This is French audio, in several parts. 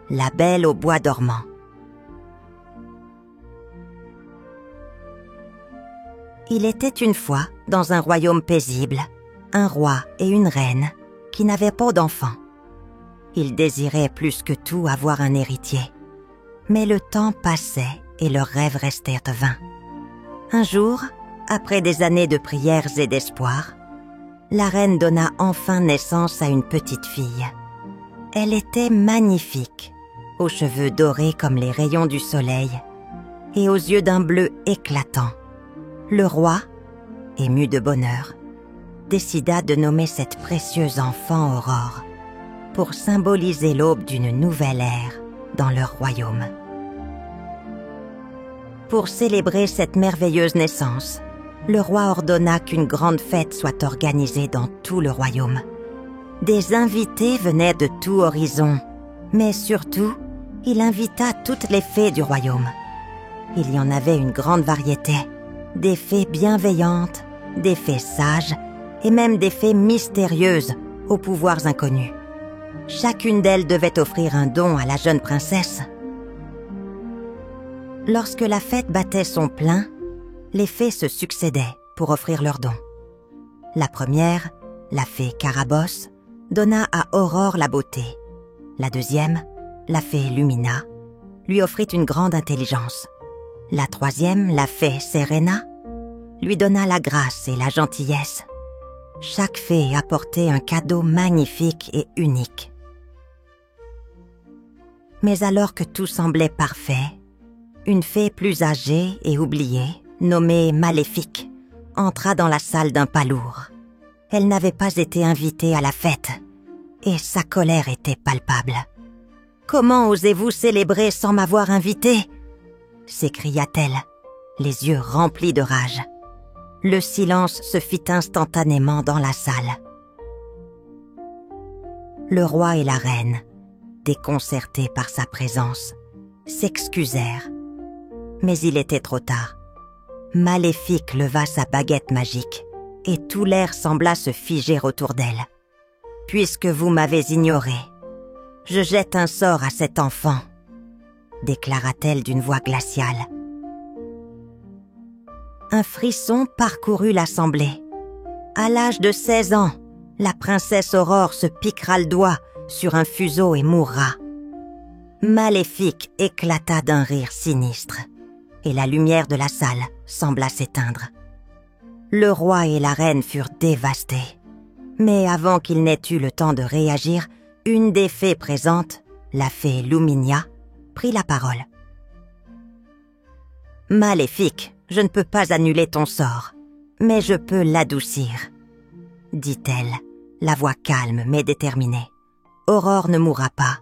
La Belle au bois dormant. Il était une fois, dans un royaume paisible, un roi et une reine qui n'avaient pas d'enfants. Ils désiraient plus que tout avoir un héritier. Mais le temps passait et leurs rêves restèrent vains. Un jour, après des années de prières et d'espoir, la reine donna enfin naissance à une petite fille. Elle était magnifique, aux cheveux dorés comme les rayons du soleil et aux yeux d'un bleu éclatant. Le roi, ému de bonheur, décida de nommer cette précieuse enfant Aurore pour symboliser l'aube d'une nouvelle ère dans leur royaume. Pour célébrer cette merveilleuse naissance, le roi ordonna qu'une grande fête soit organisée dans tout le royaume. Des invités venaient de tout horizon, mais surtout, il invita toutes les fées du royaume. Il y en avait une grande variété, des fées bienveillantes, des fées sages et même des fées mystérieuses aux pouvoirs inconnus. Chacune d'elles devait offrir un don à la jeune princesse. Lorsque la fête battait son plein, les fées se succédaient pour offrir leurs dons. La première, la fée Carabosse, donna à Aurore la beauté. La deuxième, la fée Lumina, lui offrit une grande intelligence. La troisième, la fée Serena, lui donna la grâce et la gentillesse. Chaque fée apportait un cadeau magnifique et unique. Mais alors que tout semblait parfait, une fée plus âgée et oubliée, nommée Maléfique, entra dans la salle d'un pas lourd. Elle n'avait pas été invitée à la fête, et sa colère était palpable. « Comment osez-vous célébrer sans m'avoir invitée ?» s'écria-t-elle, les yeux remplis de rage. Le silence se fit instantanément dans la salle. Le roi et la reine, déconcertés par sa présence, s'excusèrent. Mais il était trop tard. Maléfique leva sa baguette magique et tout l'air sembla se figer autour d'elle. « Puisque vous m'avez ignoré, je jette un sort à cet enfant », déclara-t-elle d'une voix glaciale. Un frisson parcourut l'assemblée. À l'âge de 16 ans, la princesse Aurore se piquera le doigt sur un fuseau et mourra. Maléfique éclata d'un rire sinistre, et la lumière de la salle sembla s'éteindre. Le roi et la reine furent dévastés. Mais avant qu'ils n'aient eu le temps de réagir, une des fées présentes, la fée Luminia, prit la parole. « Maléfique, je ne peux pas annuler ton sort, mais je peux l'adoucir, » dit-elle, la voix calme mais déterminée. Aurore ne mourra pas.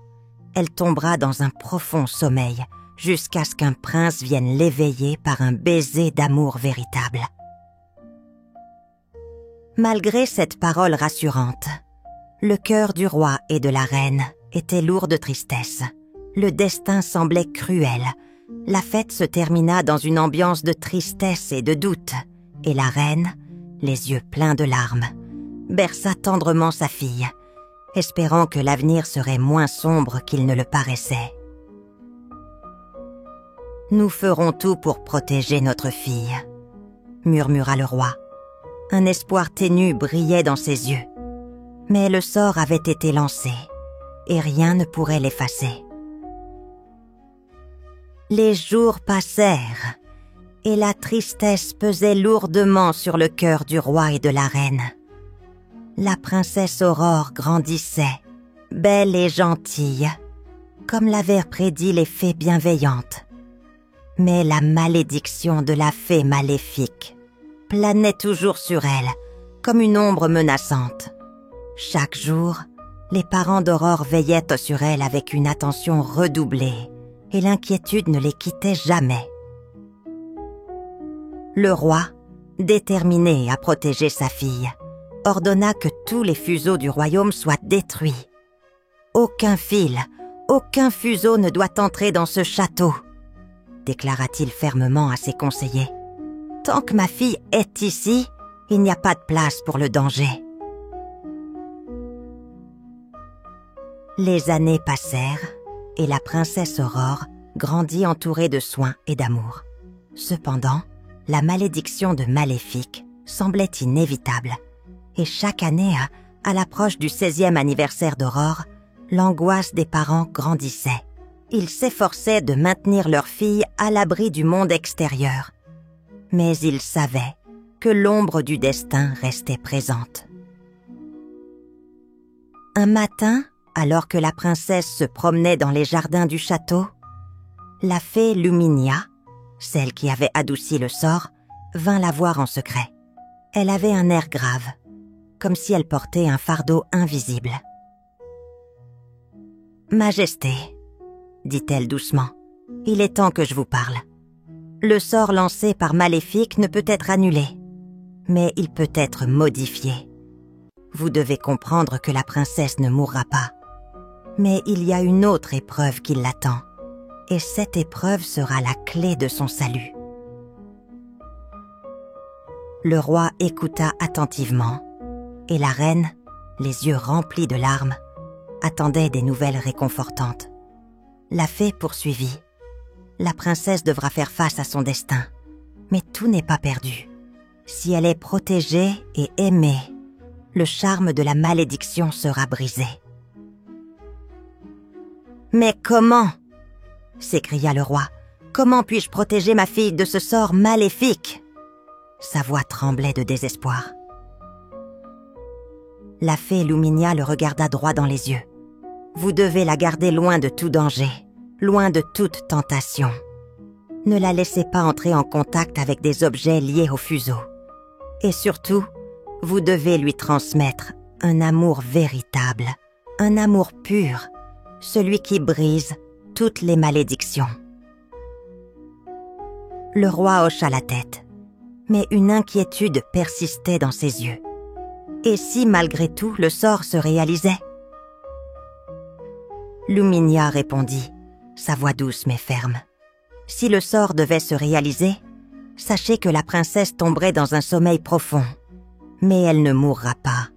Elle tombera dans un profond sommeil jusqu'à ce qu'un prince vienne l'éveiller par un baiser d'amour véritable. Malgré cette parole rassurante, le cœur du roi et de la reine était lourd de tristesse. Le destin semblait cruel. La fête se termina dans une ambiance de tristesse et de doute, et la reine, les yeux pleins de larmes, berça tendrement sa fille, espérant que l'avenir serait moins sombre qu'il ne le paraissait. « Nous ferons tout pour protéger notre fille, » murmura le roi. Un espoir ténu brillait dans ses yeux. Mais le sort avait été lancé, et rien ne pourrait l'effacer. Les jours passèrent, et la tristesse pesait lourdement sur le cœur du roi et de la reine. La princesse Aurore grandissait, belle et gentille, comme l'avaient prédit les fées bienveillantes. Mais la malédiction de la fée maléfique planait toujours sur elle, comme une ombre menaçante. Chaque jour, les parents d'Aurore veillaient sur elle avec une attention redoublée, et l'inquiétude ne les quittait jamais. Le roi, déterminé à protéger sa fille, ordonna que tous les fuseaux du royaume soient détruits. « Aucun fil, aucun fuseau ne doit entrer dans ce château », déclara-t-il fermement à ses conseillers. « Tant que ma fille est ici, il n'y a pas de place pour le danger. » Les années passèrent et la princesse Aurore grandit entourée de soins et d'amour. Cependant, la malédiction de Maléfique semblait inévitable, et chaque année, à l'approche du 16e anniversaire d'Aurore, l'angoisse des parents grandissait. Ils s'efforçaient de maintenir leur fille à l'abri du monde extérieur. Mais ils savaient que l'ombre du destin restait présente. Un matin, alors que la princesse se promenait dans les jardins du château, la fée Luminia, celle qui avait adouci le sort, vint la voir en secret. Elle avait un air grave, comme si elle portait un fardeau invisible. « Majesté, dit-elle doucement, il est temps que je vous parle. Le sort lancé par Maléfique ne peut être annulé, mais il peut être modifié. Vous devez comprendre que la princesse ne mourra pas. Mais il y a une autre épreuve qui l'attend, et cette épreuve sera la clé de son salut. » Le roi écouta attentivement, et la reine, les yeux remplis de larmes, attendait des nouvelles réconfortantes. La fée poursuivit. La princesse devra faire face à son destin, mais tout n'est pas perdu. Si elle est protégée et aimée, le charme de la malédiction sera brisé. « Mais comment ?» s'écria le roi. « Comment puis-je protéger ma fille de ce sort maléfique ?» Sa voix tremblait de désespoir. La fée Luminia le regarda droit dans les yeux. « Vous devez la garder loin de tout danger, loin de toute tentation. Ne la laissez pas entrer en contact avec des objets liés au fuseau. Et surtout, vous devez lui transmettre un amour véritable, un amour pur, celui qui brise toutes les malédictions. » Le roi hocha la tête, mais une inquiétude persistait dans ses yeux. Et si, malgré tout, le sort se réalisait? Luminia répondit, sa voix douce mais ferme. « Si le sort devait se réaliser, sachez que la princesse tomberait dans un sommeil profond, mais elle ne mourra pas.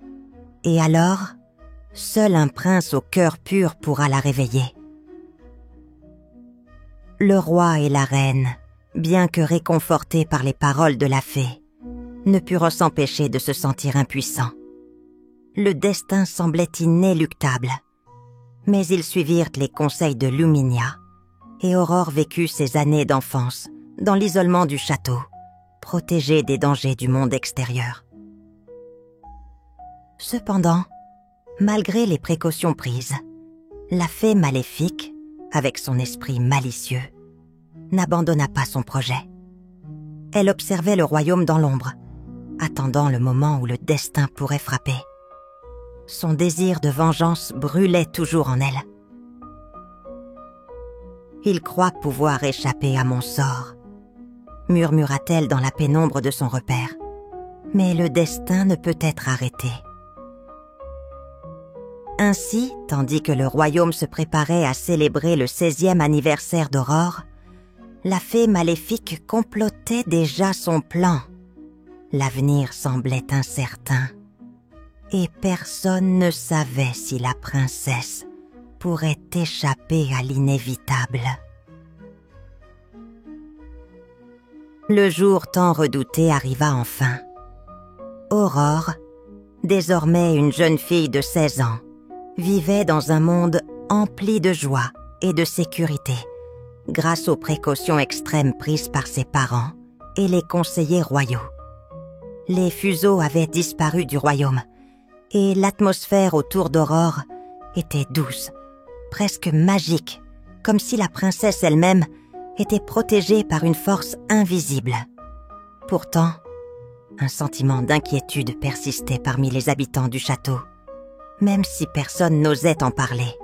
Et alors, seul un prince au cœur pur pourra la réveiller. » Le roi et la reine, bien que réconfortés par les paroles de la fée, ne purent s'empêcher de se sentir impuissants. Le destin semblait inéluctable, mais ils suivirent les conseils de Luminia, et Aurore vécut ses années d'enfance dans l'isolement du château, protégée des dangers du monde extérieur. Cependant, malgré les précautions prises, la fée Maléfique, avec son esprit malicieux, n'abandonna pas son projet. Elle observait le royaume dans l'ombre, attendant le moment où le destin pourrait frapper. Son désir de vengeance brûlait toujours en elle. « Il croit pouvoir échapper à mon sort », murmura-t-elle dans la pénombre de son repère. « Mais le destin ne peut être arrêté. » Ainsi, tandis que le royaume se préparait à célébrer le 16e anniversaire d'Aurore, la fée Maléfique complotait déjà son plan. L'avenir semblait incertain, et personne ne savait si la princesse pourrait échapper à l'inévitable. Le jour tant redouté arriva enfin. Aurore, désormais une jeune fille de 16 ans, vivait dans un monde empli de joie et de sécurité, grâce aux précautions extrêmes prises par ses parents et les conseillers royaux. Les fuseaux avaient disparu du royaume, et l'atmosphère autour d'Aurore était douce, presque magique, comme si la princesse elle-même était protégée par une force invisible. Pourtant, un sentiment d'inquiétude persistait parmi les habitants du château, même si personne n'osait en parler.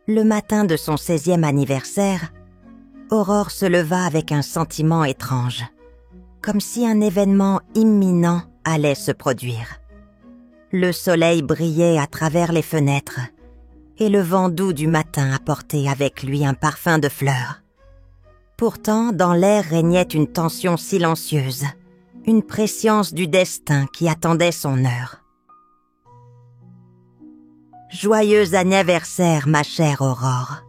Le matin de son 16e anniversaire, Aurore se leva avec un sentiment étrange, comme si un événement imminent allait se produire. Le soleil brillait à travers les fenêtres, et le vent doux du matin apportait avec lui un parfum de fleurs. Pourtant, dans l'air régnait une tension silencieuse, une prescience du destin qui attendait son heure. « Joyeux anniversaire, ma chère Aurore !»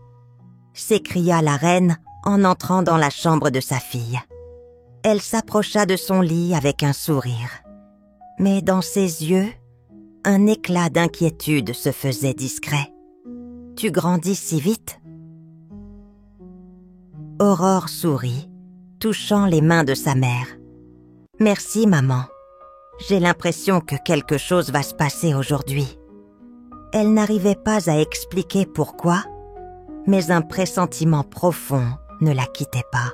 s'écria la reine en entrant dans la chambre de sa fille. Elle s'approcha de son lit avec un sourire. Mais dans ses yeux, un éclat d'inquiétude se faisait discret. « Tu grandis si vite ?» Aurore sourit, touchant les mains de sa mère. « Merci, maman. J'ai l'impression que quelque chose va se passer aujourd'hui. » Elle n'arrivait pas à expliquer pourquoi, mais un pressentiment profond ne la quittait pas.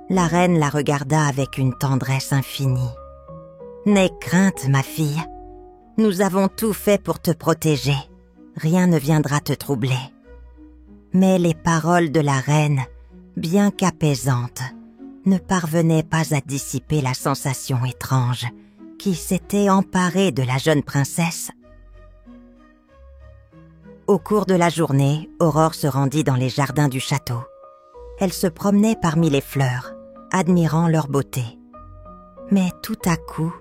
La reine la regarda avec une tendresse infinie. « N'aie crainte, ma fille. Nous avons tout fait pour te protéger. Rien ne viendra te troubler. » Mais les paroles de la reine, bien qu'apaisantes, ne parvenaient pas à dissiper la sensation étrange qui s'était emparée de la jeune princesse. Au cours de la journée, Aurore se rendit dans les jardins du château. Elle se promenait parmi les fleurs, admirant leur beauté. Mais tout à coup,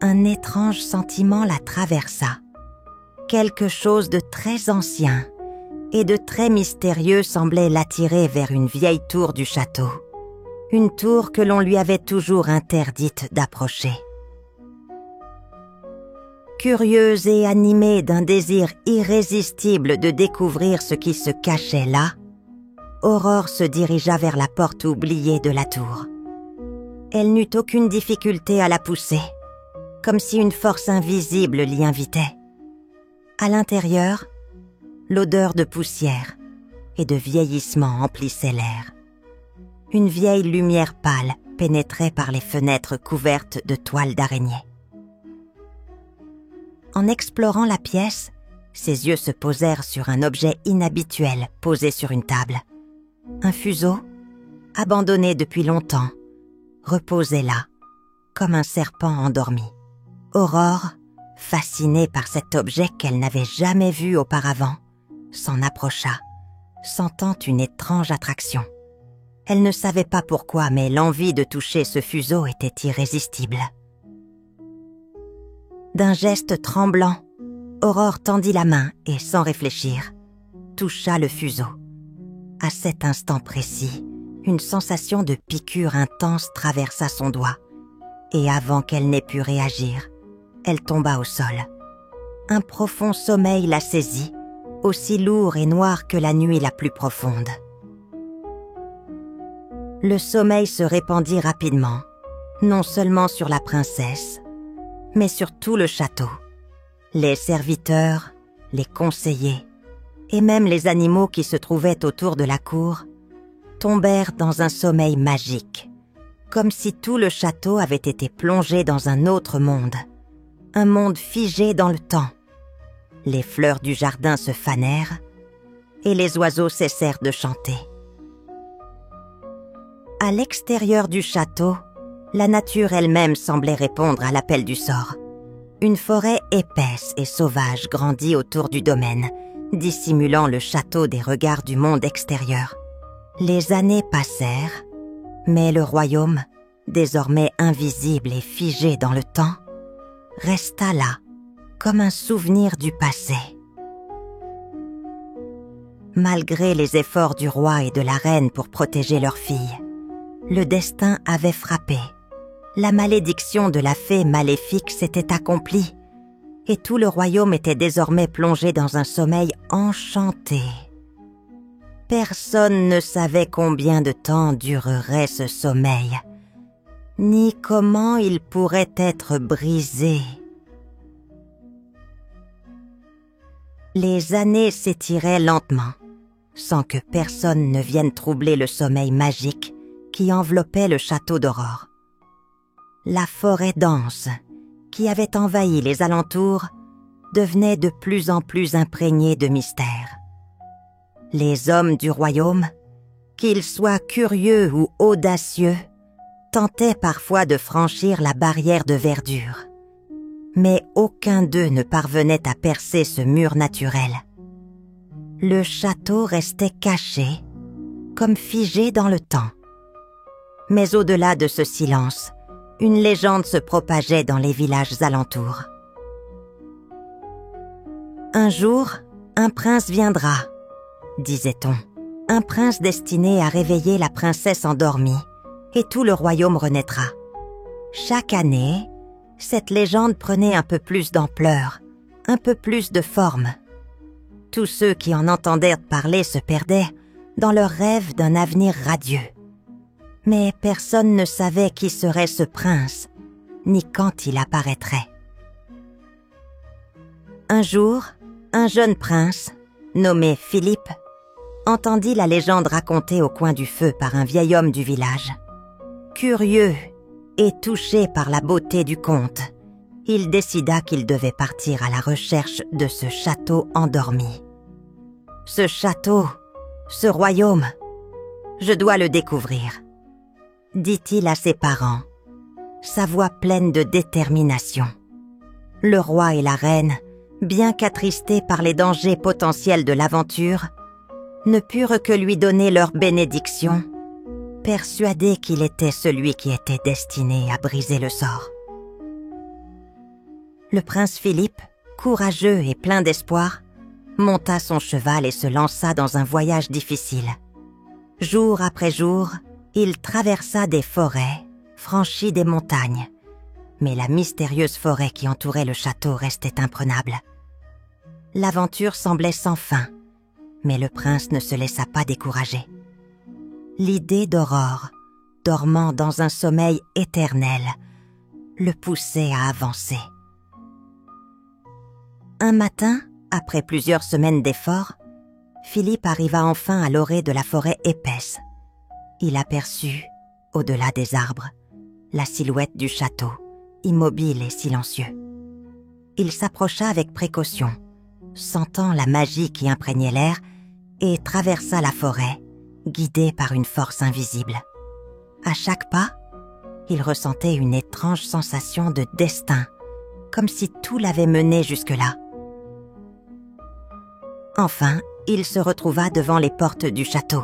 un étrange sentiment la traversa. Quelque chose de très ancien et de très mystérieux semblait l'attirer vers une vieille tour du château. Une tour que l'on lui avait toujours interdite d'approcher. Curieuse et animée d'un désir irrésistible de découvrir ce qui se cachait là, Aurore se dirigea vers la porte oubliée de la tour. Elle n'eut aucune difficulté à la pousser, comme si une force invisible l'y invitait. À l'intérieur, l'odeur de poussière et de vieillissement emplissait l'air. Une vieille lumière pâle pénétrait par les fenêtres couvertes de toiles d'araignée. En explorant la pièce, ses yeux se posèrent sur un objet inhabituel posé sur une table. Un fuseau, abandonné depuis longtemps, reposait là, comme un serpent endormi. Aurore, fascinée par cet objet qu'elle n'avait jamais vu auparavant, s'en approcha, sentant une étrange attraction. Elle ne savait pas pourquoi, mais l'envie de toucher ce fuseau était irrésistible. D'un geste tremblant, Aurore tendit la main et, sans réfléchir, toucha le fuseau. À cet instant précis, une sensation de piqûre intense traversa son doigt, et avant qu'elle n'ait pu réagir, elle tomba au sol. Un profond sommeil la saisit, aussi lourd et noir que la nuit la plus profonde. Le sommeil se répandit rapidement, non seulement sur la princesse, mais sur tout le château. Les serviteurs, les conseillers et même les animaux qui se trouvaient autour de la cour tombèrent dans un sommeil magique, comme si tout le château avait été plongé dans un autre monde, un monde figé dans le temps. Les fleurs du jardin se fanèrent et les oiseaux cessèrent de chanter. À l'extérieur du château, la nature elle-même semblait répondre à l'appel du sort. Une forêt épaisse et sauvage grandit autour du domaine, dissimulant le château des regards du monde extérieur. Les années passèrent, mais le royaume, désormais invisible et figé dans le temps, resta là, comme un souvenir du passé. Malgré les efforts du roi et de la reine pour protéger leur fille, le destin avait frappé. La malédiction de la fée maléfique s'était accomplie, et tout le royaume était désormais plongé dans un sommeil enchanté. Personne ne savait combien de temps durerait ce sommeil, ni comment il pourrait être brisé. Les années s'étiraient lentement, sans que personne ne vienne troubler le sommeil magique qui enveloppait le château d'Aurore. La forêt dense, qui avait envahi les alentours, devenait de plus en plus imprégnée de mystère. Les hommes du royaume, qu'ils soient curieux ou audacieux, tentaient parfois de franchir la barrière de verdure. Mais aucun d'eux ne parvenait à percer ce mur naturel. Le château restait caché, comme figé dans le temps. Mais au-delà de ce silence, une légende se propageait dans les villages alentours. Un jour, un prince viendra, disait-on. Un prince destiné à réveiller la princesse endormie, et tout le royaume renaîtra. Chaque année, cette légende prenait un peu plus d'ampleur, un peu plus de forme. Tous ceux qui en entendaient parler se perdaient dans leur rêve d'un avenir radieux. Mais personne ne savait qui serait ce prince, ni quand il apparaîtrait. Un jour, un jeune prince, nommé Philippe, entendit la légende racontée au coin du feu par un vieil homme du village. Curieux et touché par la beauté du conte, il décida qu'il devait partir à la recherche de ce château endormi. Ce château, ce royaume, je dois le découvrir, dit-il à ses parents, sa voix pleine de détermination. Le roi et la reine, bien qu'attristés par les dangers potentiels de l'aventure, ne purent que lui donner leur bénédiction, persuadés qu'il était celui qui était destiné à briser le sort. Le prince Philippe, courageux et plein d'espoir, monta son cheval et se lança dans un voyage difficile. Jour après jour, il traversa des forêts, franchit des montagnes, mais la mystérieuse forêt qui entourait le château restait imprenable. L'aventure semblait sans fin, mais le prince ne se laissa pas décourager. L'idée d'Aurore, dormant dans un sommeil éternel, le poussait à avancer. Un matin, après plusieurs semaines d'efforts, Philippe arriva enfin à l'orée de la forêt épaisse. Il aperçut, au-delà des arbres, la silhouette du château, immobile et silencieux. Il s'approcha avec précaution, sentant la magie qui imprégnait l'air, et traversa la forêt, guidé par une force invisible. À chaque pas, il ressentait une étrange sensation de destin, comme si tout l'avait mené jusque-là. Enfin, il se retrouva devant les portes du château.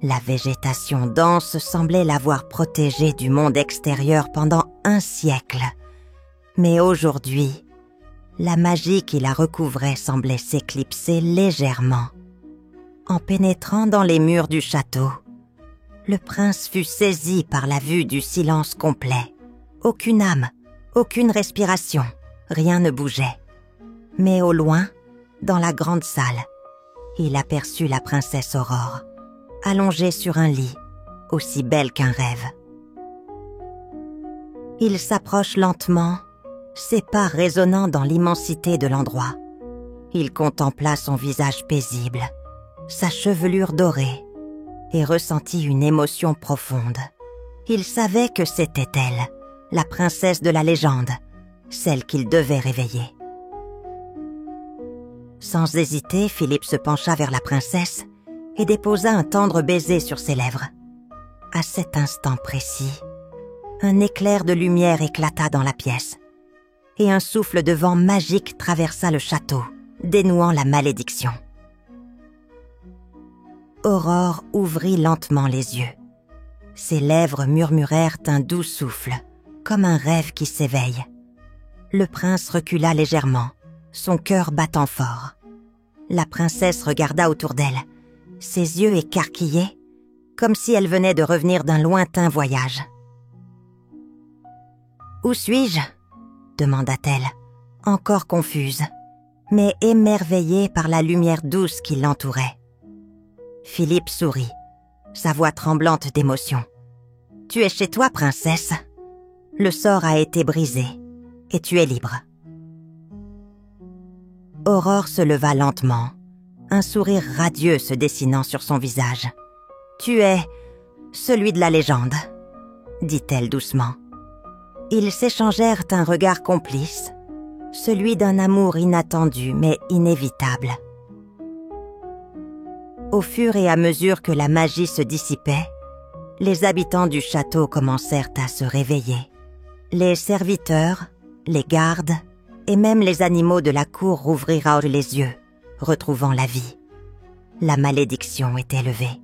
La végétation dense semblait l'avoir protégé du monde extérieur pendant un siècle. Mais aujourd'hui, la magie qui la recouvrait semblait s'éclipser légèrement. En pénétrant dans les murs du château, le prince fut saisi par la vue du silence complet. Aucune âme, aucune respiration, rien ne bougeait. Mais au loin, dans la grande salle, il aperçut la princesse Aurore, allongée sur un lit, aussi belle qu'un rêve. Il s'approche lentement, ses pas résonnant dans l'immensité de l'endroit. Il contempla son visage paisible, sa chevelure dorée, et ressentit une émotion profonde. Il savait que c'était elle, la princesse de la légende, celle qu'il devait réveiller. Sans hésiter, Philippe se pencha vers la princesse et déposa un tendre baiser sur ses lèvres. À cet instant précis, un éclair de lumière éclata dans la pièce, et un souffle de vent magique traversa le château, dénouant la malédiction. Aurore ouvrit lentement les yeux. Ses lèvres murmurèrent un doux souffle, comme un rêve qui s'éveille. Le prince recula légèrement, son cœur battant fort. La princesse regarda autour d'elle, ses yeux écarquillés, comme si elle venait de revenir d'un lointain voyage. « Où suis-je » demanda-t-elle, encore confuse, mais émerveillée par la lumière douce qui l'entourait. Philippe sourit, sa voix tremblante d'émotion. « Tu es chez toi, princesse. Le sort a été brisé, et tu es libre. » Aurore se leva lentement, un sourire radieux se dessinant sur son visage. « Tu es celui de la légende, » dit-elle doucement. Ils s'échangèrent un regard complice, celui d'un amour inattendu mais inévitable. Au fur et à mesure que la magie se dissipait, les habitants du château commencèrent à se réveiller. Les serviteurs, les gardes et même les animaux de la cour rouvrirent les yeux, retrouvant la vie. La malédiction était levée.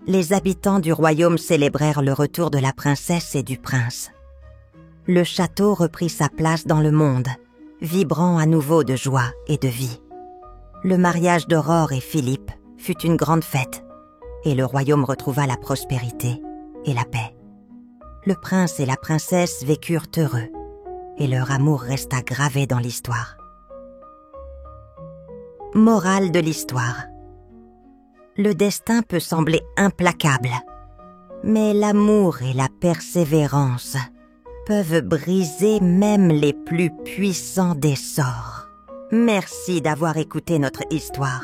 Les habitants du royaume célébrèrent le retour de la princesse et du prince. Le château reprit sa place dans le monde, vibrant à nouveau de joie et de vie. Le mariage d'Aurore et Philippe fut une grande fête, et le royaume retrouva la prospérité et la paix. Le prince et la princesse vécurent heureux, et leur amour resta gravé dans l'histoire. Morale de l'histoire. Le destin peut sembler implacable, mais l'amour et la persévérance peuvent briser même les plus puissants des sorts. Merci d'avoir écouté notre histoire.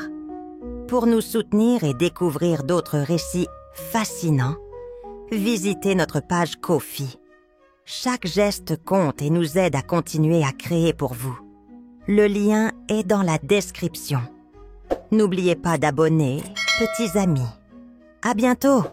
Pour nous soutenir et découvrir d'autres récits fascinants, visitez notre page Ko-fi. Chaque geste compte et nous aide à continuer à créer pour vous. Le lien est dans la description. N'oubliez pas d'abonner, petits amis. À bientôt!